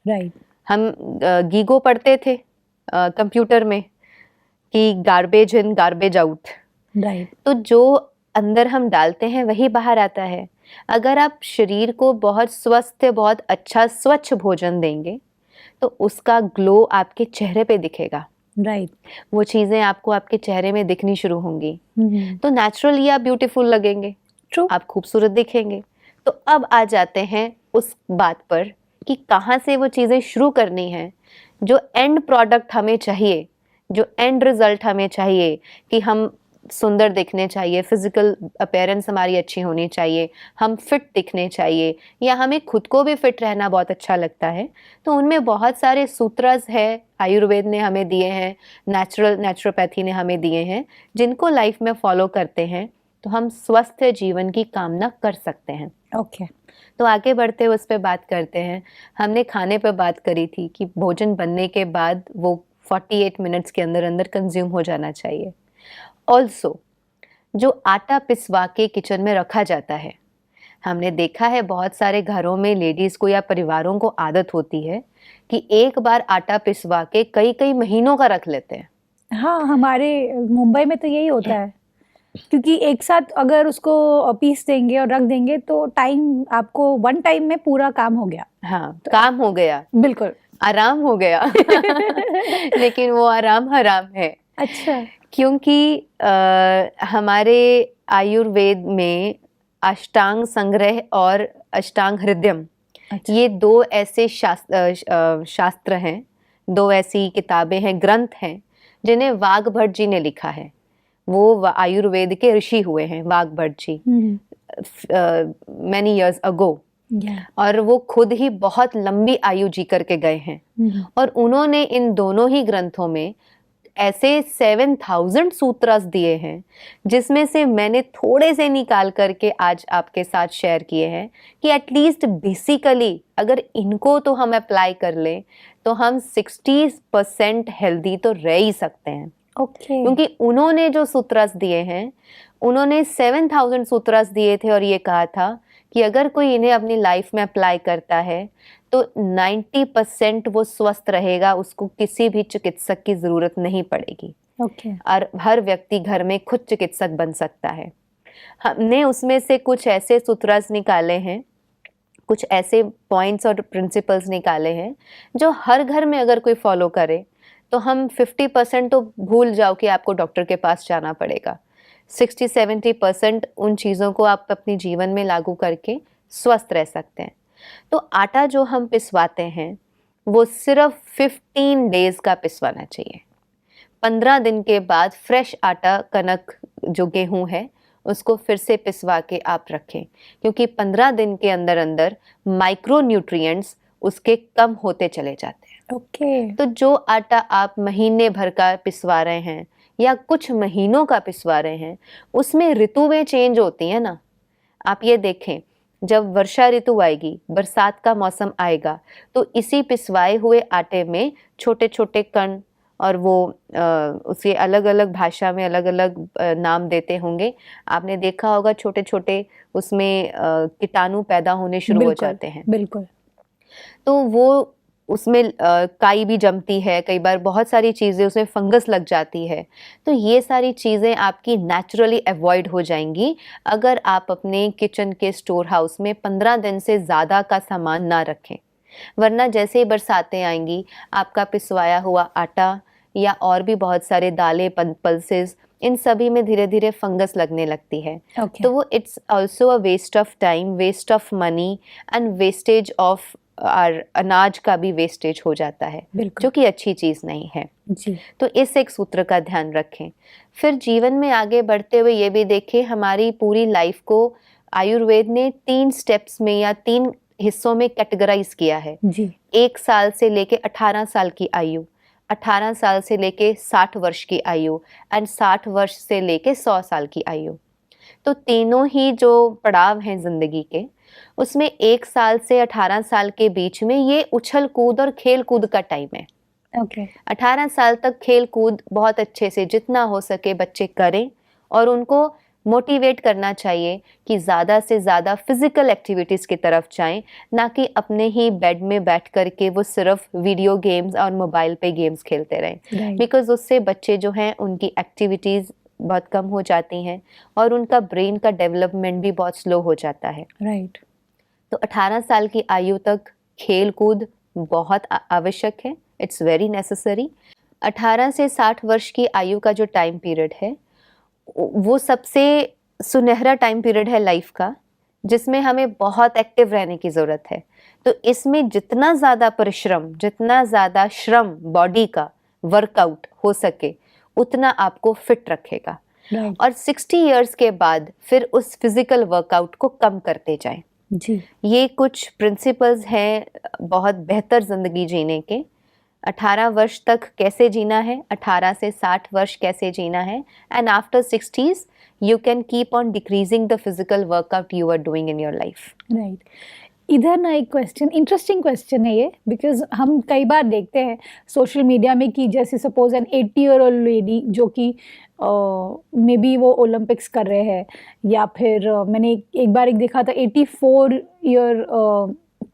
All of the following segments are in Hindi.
राइट। हम गीगो पढ़ते थे कंप्यूटर में कि garbage in garbage out. Right. तो जो अंदर हम डालते हैं वही बाहर आता है। अगर आप शरीर को बहुत स्वस्थ, बहुत अच्छा स्वच्छ भोजन देंगे तो उसका ग्लो आपके चेहरे पे दिखेगा। राइट। वो चीजें आपको आपके चेहरे में दिखनी शुरू होंगी। हम्म। तो नेचुरली आप ब्यूटीफुल लगेंगे, ट्रू। आप खूबसूरत दिखेंगे। तो अब आ जाते हैं उस बात पर कि कहाँ से वो चीजें शुरू करनी है। जो एंड प्रोडक्ट हमें चाहिए, जो एंड रिजल्ट हमें चाहिए कि हम सुंदर दिखने चाहिए, फिजिकल अपीयरेंस हमारी अच्छी होनी चाहिए, हम फिट दिखने चाहिए, या हमें खुद को भी फिट रहना बहुत अच्छा लगता है, तो उनमें बहुत सारे सूत्रस है, आयुर्वेद ने हमें दिए हैं, नेचुरोपैथी ने हमें दिए हैं, जिनको लाइफ में फॉलो करते हैं तो हम स्वस्थ जीवन की कामना कर सकते हैं। ओके। तो आगे बढ़ते हुए उस पर बात करते हैं। हमने खाने पर बात करी थी कि भोजन बनने के बाद वो 48 मिनट्स के अंदर अंदर कंज्यूम हो जाना चाहिए। ऑल्सो जो आटा पिसवा के किचन में रखा जाता है, हमने देखा है बहुत सारे घरों में लेडीज को या परिवारों को आदत होती है कि एक बार आटा पिसवा के कई कई महीनों का रख लेते हैं। हाँ, हमारे मुंबई में तो यही होता है, क्योंकि एक साथ अगर उसको पीस देंगे और रख देंगे तो टाइम आपको वन टाइम में पूरा काम हो गया। हाँ, काम हो गया, बिल्कुल। आराम हो गया। लेकिन वो आराम हराम है। अच्छा। क्योंकि हमारे आयुर्वेद में अष्टांग संग्रह और अष्टांग हृदयम, अच्छा। ये दो ऐसे शास्त्र हैं, दो ऐसी किताबें हैं, ग्रंथ हैं, जिन्हें वाघ भट्ट जी ने लिखा है। वो आयुर्वेद के ऋषि हुए हैं वाघ Bhatt ji, many years ago. और वो खुद ही बहुत लंबी आयु जी करके गए हैं। और उन्होंने इन दोनों ही ग्रंथों में ऐसे 7000 सूत्रस दिए हैं, जिसमें से मैंने थोड़े से निकाल करके आज आपके साथ शेयर किए हैं कि एटलीस्ट बेसिकली अगर इनको तो हम अप्लाई कर लें तो हम 60% हेल्दी तो रह ही सकते हैं। ओके। क्योंकि उन्होंने जो सूत्रस दिए हैं, उन्होंने 7000 सूत्रस दिए थे और ये कहा था कि अगर कोई इन्हें अपनी लाइफ में अप्लाई करता है तो 90% वो स्वस्थ रहेगा, उसको किसी भी चिकित्सक की जरूरत नहीं पड़ेगी। ओके। और हर व्यक्ति घर में खुद चिकित्सक बन सकता है। हमने उसमें से कुछ ऐसे सूत्रस निकाले हैं, कुछ ऐसे पॉइंट्स और प्रिंसिपल्स निकाले हैं जो हर घर में अगर कोई फॉलो करे तो हम 50% तो भूल जाओ कि आपको डॉक्टर के पास जाना पड़ेगा। 60-70% उन चीज़ों को आप अपने जीवन में लागू करके स्वस्थ रह सकते हैं। तो आटा जो हम पिसवाते हैं वो सिर्फ 15 डेज का पिसवाना चाहिए। 15 दिन के बाद फ्रेश आटा, कनक जो गेहूं है, उसको फिर से पिसवा के आप रखें, क्योंकि 15 दिन के अंदर अंदर माइक्रो न्यूट्रिएंट्स उसके कम होते चले जाते हैं। ओके। तो जो आटा आप महीने भर का पिसवा रहे हैं या कुछ महीनों का पिसवा रहे हैं, उसमें ऋतुएं चेंज होती हैं ना। आप ये देखें, जब वर्षा ऋतु आएगी, बरसात का मौसम आएगा, तो इसी पिसवाए हुए आटे में छोटे छोटे कण, और वो उसे अलग अलग भाषा में अलग अलग नाम देते होंगे। आपने देखा होगा छोटे छोटे उसमें कीटाणु पैदा होने शुरू हो जाते हैं। बिल्कुल। तो वो उसमें काई भी जमती है, कई बार बहुत सारी चीज़ें उसमें फंगस लग जाती है। तो ये सारी चीज़ें आपकी नेचुरली अवॉइड हो जाएंगी अगर आप अपने किचन के स्टोर हाउस में 15 दिन से ज़्यादा का सामान ना रखें। वरना जैसे ही बरसातें आएंगी, आपका पिसवाया हुआ आटा या और भी बहुत सारे दालें, पल्सेस, इन सभी में धीरे धीरे फंगस लगने लगती है। तो वो it's also a waste of time, waste of money and wastage of अनाज का भी वेस्टेज हो जाता है, जो कि अच्छी चीज़ नहीं है जी। तो इस एक सूत्र का ध्यान रखें। फिर जीवन में आगे बढ़ते हुए ये भी देखें, हमारी पूरी लाइफ को आयुर्वेद ने 3 स्टेप्स में या 3 हिस्सों में कैटेगराइज किया है जी। 1 साल से लेके 18 साल की आयु, 18 साल से लेके 60 वर्ष की आयु एंड 60 वर्ष से लेके 100 साल की आयु। तो तीनों ही जो पड़ाव हैं जिंदगी के, उसमें 1 साल से 18 साल के बीच में ये उछल कूद और खेल कूद का टाइम है। ओके। 18 साल तक खेल कूद बहुत अच्छे से जितना हो सके बच्चे करें और उनको मोटिवेट करना चाहिए कि ज़्यादा से ज़्यादा फिजिकल एक्टिविटीज़ की तरफ जाएं, ना कि अपने ही बेड में बैठ करके वो सिर्फ वीडियो गेम्स और मोबाइल पे गेम्स खेलते रहें, राइट बिकॉज उससे बच्चे जो हैं उनकी एक्टिविटीज़ बहुत कम हो जाती हैं और उनका ब्रेन का डेवलपमेंट भी बहुत स्लो हो जाता है। राइट तो 18 साल की आयु तक खेल कूद बहुत आवश्यक है, इट्स वेरी नेसेसरी। 18 से 60 वर्ष की आयु का जो टाइम पीरियड है वो सबसे सुनहरा टाइम पीरियड है लाइफ का, जिसमें हमें बहुत एक्टिव रहने की ज़रूरत है। तो इसमें जितना ज़्यादा परिश्रम, जितना ज़्यादा श्रम बॉडी का वर्कआउट हो सके उतना आपको फिट रखेगा। राइट और 60 इयर्स के बाद फिर उस फिजिकल वर्कआउट को कम करते जाएं। जी ये कुछ प्रिंसिपल्स हैं बहुत बेहतर ज़िंदगी जीने के। 18 वर्ष तक कैसे जीना है, 18 से 60 वर्ष कैसे जीना है, and after 60s you can keep on decreasing the physical workout you are doing in your life. Right इधर ना एक क्वेश्चन, इंटरेस्टिंग क्वेश्चन है ये, बिकॉज हम कई बार देखते हैं सोशल मीडिया में कि जैसे सपोज एन 80-year-old लेडी जो कि मे बी वो ओलंपिक्स कर रहे हैं, या फिर मैंने एक बार देखा था 84 ईयर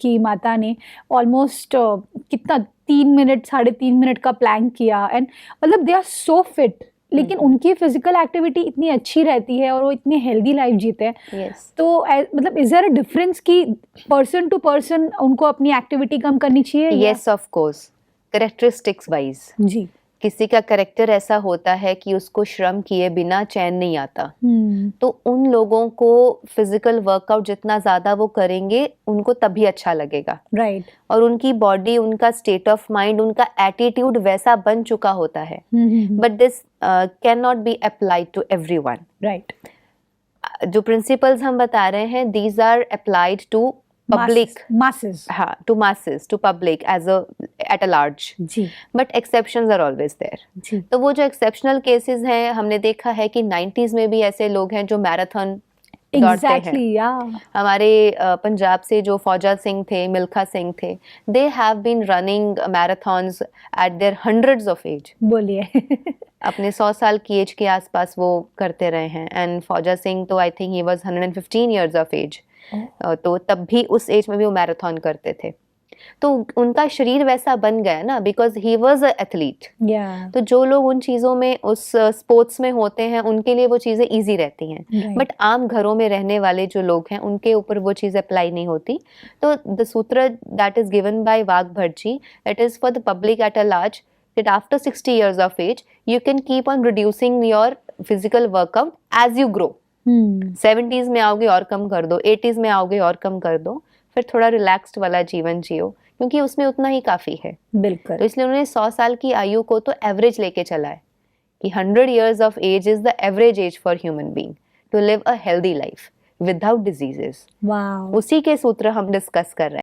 की माता ने ऑलमोस्ट कितना 3 मिनट 3.5 मिनट का प्लैंक किया, एंड मतलब दे आर सो फिट, लेकिन उनकी फिजिकल एक्टिविटी इतनी अच्छी रहती है और वो इतनी हेल्दी लाइफ जीते हैं। Yes. तो मतलब इज देयर अ डिफरेंस कि पर्सन टू पर्सन उनको अपनी एक्टिविटी कम करनी चाहिए? Yes, of course. Characteristics wise. जी किसी का करेक्टर ऐसा होता है कि उसको श्रम किए बिना चैन नहीं आता, तो उन लोगों को फिजिकल वर्कआउट जितना ज़्यादा वो करेंगे उनको तभी अच्छा लगेगा। राइट और उनकी बॉडी, उनका स्टेट ऑफ माइंड, उनका एटीट्यूड वैसा बन चुका होता है। But this cannot be applied to everyone. Right जो प्रिंसिपल्स हम बता रहे हैं these are applied to public, masses हाँ, to masses, to public as at a large, जी but exceptions are always there. जी तो वो जो एक्सेप्शनल केसेस हैं, हमने देखा है कि 90s में भी ऐसे लोग हैं जो मैराथन दौड़ते हैं। एग्जैक्टली या हमारे पंजाब से जो फौजा सिंह थे, मिल्खा सिंह थे, they have been running marathons at their hundreds of age. बोलिए अपने 100 साल की एज के आसपास वो करते रहे हैं। एंड फौजा सिंह तो I think he was 115 years of age, तो तब भी उस एज में भी वो मैराथन करते थे। तो उनका शरीर वैसा बन गया ना, because he was a athlete. या तो जो लोग उन चीज़ों में, उस स्पोर्ट्स में होते हैं, उनके लिए वो चीज़ें इजी रहती हैं। Right. बट आम घरों में रहने वाले जो लोग हैं उनके ऊपर वो चीज़ अप्लाई नहीं होती। तो द सूत्र that is given by Vagbhat ji, it is for the public at a large, that after 60 years of age you can keep on reducing your physical workout as you grow. 70s में आओगे और कम कर दो, 80s में आओगे और कम कर दो, फिर थोड़ा रिलैक्स्ड वाला जीवन जियो, क्योंकि उसमें उतना ही काफ़ी है। बिल्कुल तो इसलिए उन्होंने 100 साल की आयु को तो एवरेज लेके चला है कि 100 years of age is the average age for human being to live a healthy life without diseases. Wow उसी के सूत्र हम डिस्कस कर रहे हैं।